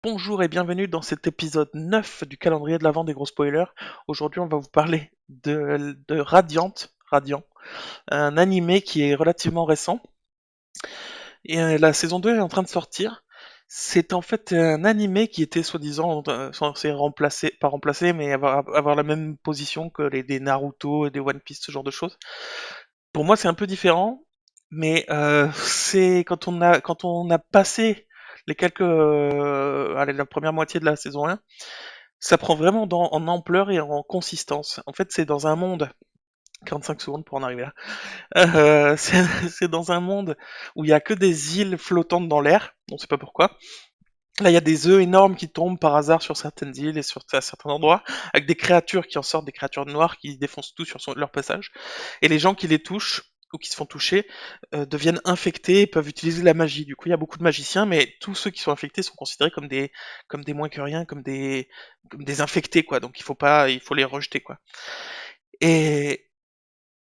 Bonjour et bienvenue dans cet épisode 9 du calendrier de l'Avent des gros spoilers. Aujourd'hui, on va vous parler de Radiant, un animé qui est relativement récent. Et la saison 2 est en train de sortir. C'est en fait un animé qui était soi-disant censé remplacer, pas remplacer, mais avoir la même position que des Naruto et des One Piece, ce genre de choses. Pour moi, c'est un peu différent, mais c'est quand on a passé les quelques, allez, la première moitié de la saison 1, ça prend vraiment en ampleur et en consistance. En fait, c'est dans un monde, 45 secondes pour en arriver là, c'est c'est dans un monde où il y a que des îles flottantes dans l'air, on sait pas pourquoi. Là, il y a des œufs énormes qui tombent par hasard sur certaines îles et à certains endroits, avec des créatures qui en sortent, des créatures noires qui défoncent tout sur leur passage. Et les gens qui les touchent, ou qui se font toucher, deviennent infectés et peuvent utiliser la magie. Du coup, il y a beaucoup de magiciens, mais tous ceux qui sont infectés sont considérés comme des moins que rien, comme des infectés, quoi. Donc il faut les rejeter, quoi. Et,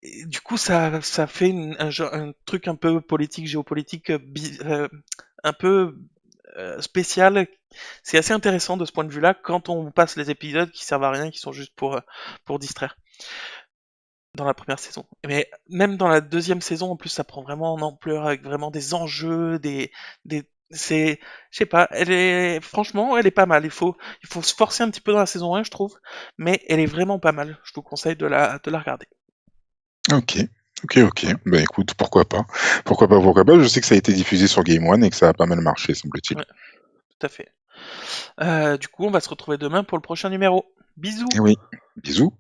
et du coup, ça fait un truc un peu politique, géopolitique, un peu spécial. C'est assez intéressant de ce point de vue-là quand on passe les épisodes qui servent à rien, qui sont juste pour distraire dans la première saison. Mais même dans la deuxième saison, en plus, ça prend vraiment en ampleur avec vraiment des enjeux, je sais pas, franchement, elle est pas mal. Il faut se forcer un petit peu dans la saison 1, je trouve, mais elle est vraiment pas mal. Je vous conseille de la regarder. OK. OK. Bah, écoute, pourquoi pas? Pourquoi pas, pourquoi pas? Je sais que ça a été diffusé sur Game One et que ça a pas mal marché, semble-t-il. Ouais, tout à fait. Du coup, on va se retrouver demain pour le prochain numéro. Bisous! Eh oui. Bisous.